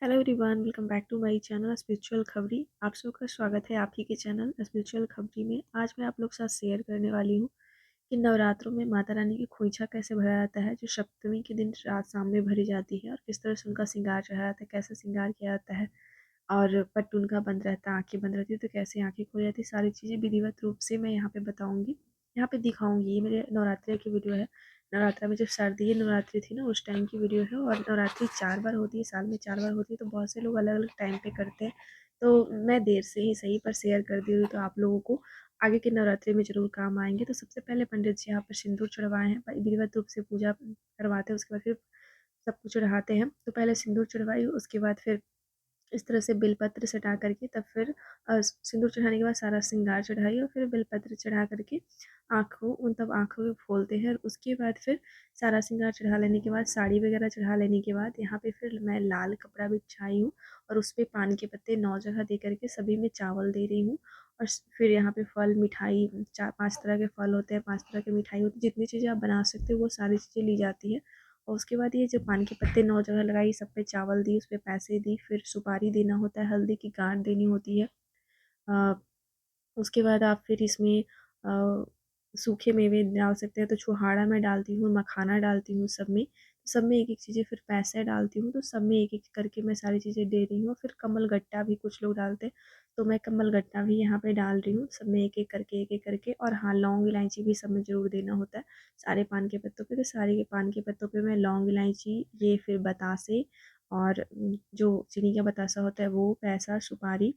Hello everyone, welcome back to my channel spiritual Khabri. आप सबका स्वागत है आप ही के चैनल स्पिरिचुअल खबरी में। आज मैं आप लोग के साथ शेयर करने वाली हूँ कि नवरात्रों में माता रानी की खोइछा कैसे भरा जाता है, जो सप्तमी के दिन रात शाम में भरी जाती है, और किस तरह से उनका श्रृंगार चढ़ाया जाता है, कैसे श्रृंगार किया जाता है, और पट्ट उनका बंद रहता है, आंखें बंद रहती है तो कैसे आंखें खुल जाती है। सारी चीज़ें विधिवत रूप से मैं यहाँ पे बताऊँगी, यहाँ पे दिखाऊँगी। ये मेरे नवरात्रि की वीडियो है। नवरात्रा में जब शारदीय नवरात्रि थी ना, उस टाइम की वीडियो है। और नवरात्रि 4 बार होती है, साल में 4 बार होती है, तो बहुत से लोग अलग-अलग टाइम पे करते हैं। तो मैं देर से ही सही पर शेयर कर दी हूँ, तो आप लोगों को आगे के नवरात्रि में ज़रूर काम आएँगे। तो सबसे पहले पंडित जी यहाँ पर सिंदूर चढ़वाए हैं, विधिवत रूप से पूजा करवाते हैं, उसके बाद फिर सब कुछ चढ़ाते हैं। तो पहले सिंदूर चढ़वाई, उसके बाद फिर इस तरह से बेलपत्र सटा करके तब फिर सिंदूर चढ़ाने के बाद सारा श्रृंगार चढ़ाई, और फिर बेलपत्र चढ़ा करके आँखों उन तब आँखों को खोलते हैं। और उसके बाद फिर सारा श्रृंगार चढ़ा लेने के बाद, साड़ी वगैरह चढ़ा लेने के बाद, यहाँ पे फिर मैं लाल कपड़ा बिछाई हूँ और उस पे पान के पत्ते 9 जगह दे करके सभी में चावल दे रही हूँ। और फिर यहाँ पे फल मिठाई, 4-5 तरह के फल होते हैं, 5 तरह की मिठाई होती है, जितनी चीज़ें आप बना सकते हो वो सारी चीज़ें ली जाती है। और उसके बाद ये जो पान के पत्ते 9 जगह लगाई, सब पे चावल दी, उस पे पैसे दी, फिर सुपारी देना होता है, हल्दी की गांठ देनी होती है। अ, उसके बाद आप फिर इसमें सूखे मेवे डाल सकते हैं, तो छुहाड़ा मैं डालती हूँ, मखाना डालती हूँ सब में एक-एक चीज़ें, फिर पैसे डालती हूँ, तो सब में एक-एक करके मैं सारी चीज़ें दे रही हूँ। फिर कमल गट्टा भी कुछ लोग डालते हैं, तो मैं कमल गट्टा भी यहाँ पे डाल रही हूँ, सब में एक-एक करके। और हाँ, लौंग इलायची भी सब में ज़रूर देना होता है, सारे पान के पत्तों पे। तो सारे के पान के पत्तों पे मैं लौंग इलायची, ये फिर बतासे, और जो चीनी का बतासा होता है वो, पैसा, सुपारी,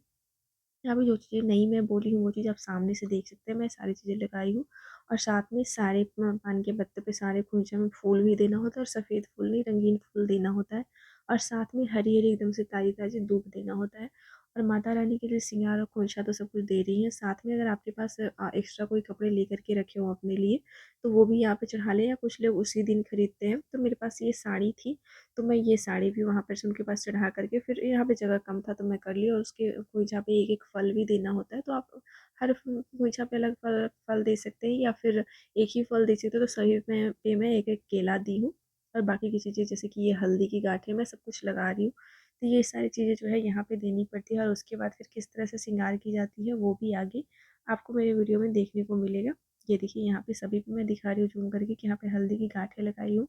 यहाँ पे जो चीज़ें नहीं मैं बोली हूँ वो चीज़ आप सामने से देख सकते हैं, मैं सारी चीज़ें लगाई हूँ। और साथ में सारे पान के पत्ते पे, सारे खोंचे में फूल भी देना होता है, और सफ़ेद फूल नहीं, रंगीन फूल देना होता है। और साथ में हरी-हरी एकदम से ताज़ी-ताज़ी दूब देना होता है। और माता रानी के लिए श्रृंगार और खोंचा तो सब कुछ दे रही हैं। साथ में अगर आपके पास एक्स्ट्रा कोई कपड़े लेकर के रखे हों अपने लिए, तो वो भी यहाँ पे चढ़ा लें, या कुछ लोग उसी दिन खरीदते हैं। तो मेरे पास ये साड़ी थी, तो मैं ये साड़ी भी वहाँ पर से उनके पास चढ़ा करके, फिर यहाँ पे जगह कम था तो मैं कर ली। और उसके खोइछा पे एक-एक फल भी देना होता है, तो आप हर खोइछा पे अलग फल फल दे सकते हैं, या फिर एक ही फल दे सकते हो। तो सभी में पे मैं एक-एक केला दी हूँ, और बाकी की चीज़ें जैसे कि ये हल्दी की गाँठें मैं सब कुछ लगा रही हूँ। तो ये सारी चीज़ें जो है यहाँ पे देनी पड़ती है। और उसके बाद फिर किस तरह से श्रृंगार की जाती है वो भी आगे आपको मेरे वीडियो में देखने को मिलेगा। ये देखिए, यहाँ पे सभी पे मैं दिखा रही हूँ ज़ूम करके कि यहाँ पे हल्दी की गाँठें लगाई हूँ,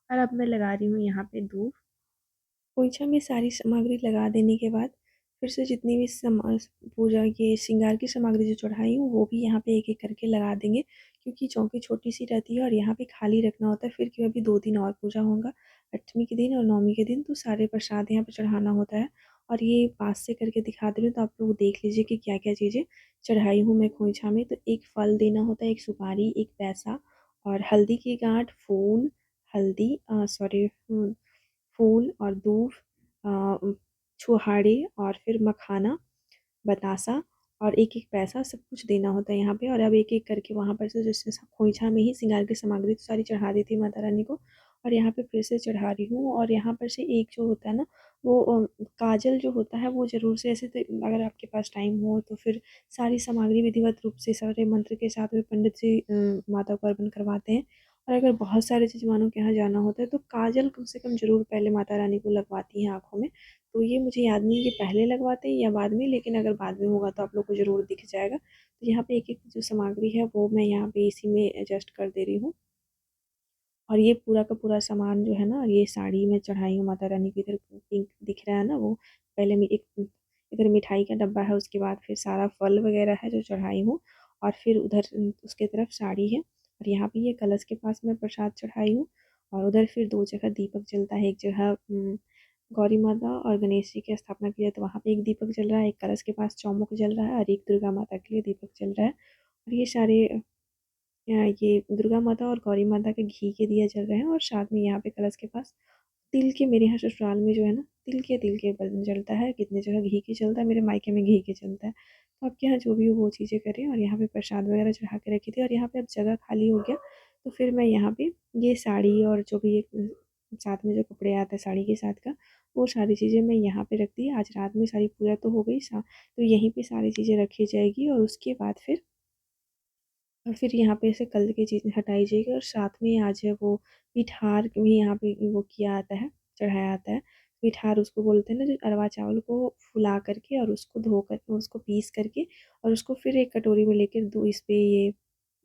और अब मैं लगा रही हूँ यहाँ पे दूध। पोंछा में सारी सामग्री लगा देने के बाद फिर से जितनी भी पूजा की श्रृंगार की सामग्री जो चढ़ाई हूँ वो भी यहाँ पे एक-एक करके लगा देंगे, क्योंकि चौकी छोटी-सी रहती है और यहाँ पे खाली रखना होता है। फिर क्यों, अभी 2 दिन और पूजा होगा, अष्टमी के दिन और नवमी के दिन, तो सारे प्रसाद यहाँ पे चढ़ाना होता है। और ये पास से करके दिखा दे रही हूँ, तो आप लोग देख लीजिए कि क्या-क्या चीज़ें चढ़ाई हूँ मैं खोइछा में। तो एक फल देना होता है, एक सुपारी, एक पैसा, और हल्दी की गाँठ, फूल, हल्दी सॉरी फूल और दूब, छुहाड़े, और फिर मखाना, बतासा, और एक-एक पैसा, सब कुछ देना होता है यहाँ पे। और अब एक-एक करके वहाँ पर से जैसे खोइछा में ही श्रृंगार की सामग्री तो सारी चढ़ा दी थी माता रानी को, और यहाँ पे फिर से चढ़ा रही हूँ। और यहाँ पर से एक जो होता है ना, वो काजल जो होता है वो ज़रूर से ऐसे, तो अगर आपके पास टाइम हो तो फिर सारी सामग्री विधिवत रूप से सारे मंत्र के साथ में पंडित जी माता को अर्पण करवाते हैं। और अगर बहुत सारे जजमानों के यहाँ जाना होता है तो काजल कम से कम ज़रूर पहले माता रानी को लगवाती हैं आँखों में। तो ये मुझे याद नहीं है कि पहले लगवाते हैं या बाद में, लेकिन अगर बाद में होगा तो आप लोग को ज़रूर दिख जाएगा। तो यहाँ पे एक-एक जो सामग्री है वो मैं यहाँ पे इसी में एडजस्ट कर दे रही हूँ। और ये पूरा का पूरा सामान जो है ना, ये साड़ी में चढ़ाई हूँ माता रानी की। इधर पिंक दिख रहा है ना, वो पहले में एक इधर मिठाई का डब्बा है, उसके बाद फिर सारा फल वगैरह है जो चढ़ाई हूँ, और फिर उधर उसके तरफ साड़ी है। और यहाँ पे ये कलश के पास मैं प्रसाद चढ़ाई हूँ। और उधर फिर 2 जगह दीपक जलता है, एक जगह गौरी माता और गणेश जी की स्थापना की है तो वहाँ पे एक दीपक जल रहा है, एक कलश के पास चौमुख जल रहा है, और एक दुर्गा माता के लिए दीपक जल रहा है। और ये सारे ये दुर्गा माता और गौरी माता के घी के दिए जल रहे हैं। और साथ में यहाँ पे कलश के पास तिल के, मेरे यहाँ ससुराल में जो है ना, तिल के जलता है, कितने जगह घी के जलता है, मेरे मायके में घी के जलता है। तो आपके यहाँ जो भी हो वो चीज़ें करें। और यहाँ पे प्रसाद वगैरह चढ़ा के रखी थी, और यहाँ पे अब जगह खाली हो गया, तो फिर मैं यहाँ पे ये साड़ी और जो भी एक साथ में जो कपड़े आता है साड़ी के साथ का, वो सारी चीज़ें मैं यहाँ पे रख दी। आज रात में सारी पूजा तो हो गई, तो यहीं पे सारी चीज़ें रखी जाएगी। और उसके बाद फिर यहाँ पे से कल की चीज़ें हटाई जाएगी। और साथ में आज है वो पिठार भी यहाँ पे वो किया आता है, चढ़ाया आता है। पिठार उसको बोलते हैं ना, जो अरवा चावल को फुला करके और उसको धो करके उसको पीस करके और उसको फिर एक कटोरी में लेकर इस पे ये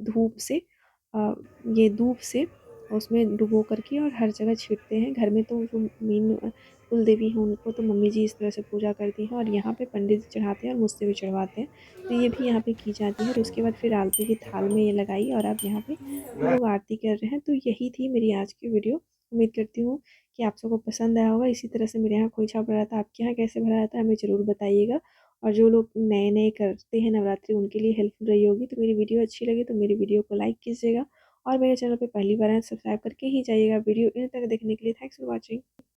धूप से ये धूप से उसमें डुबो करके और हर जगह छींटते हैं। घर में तो जो मेन कुल देवी हैं उनको तो मम्मी जी इस तरह से पूजा करती हैं और यहाँ पे पंडित जी चढ़ाते हैं और मुझसे भी चढ़वाते हैं। तो ये भी यहाँ पे की जाती है और उसके बाद फिर आरती की थाल में ये लगाई और अब यहाँ पे हम लोग आरती कर रहे हैं। तो यही थी मेरी आज की वीडियो। उम्मीद करती हूँ कि आप सबको पसंद आया होगा। इसी तरह से मेरे यहाँ खोइछा भरा था, आपके यहाँ कैसे भरा जाता है हमें ज़रूर बताइएगा। और जो लोग नए नए करते हैं नवरात्रि उनके लिए हेल्पफुल रही होगी। तो मेरी वीडियो अच्छी लगी तो मेरी वीडियो को लाइक कीजिएगा और मेरे चैनल पे पहली बार आए सब्सक्राइब करके ही जाइएगा। वीडियो इन तक देखने के लिए थैंक्स फॉर वॉचिंग।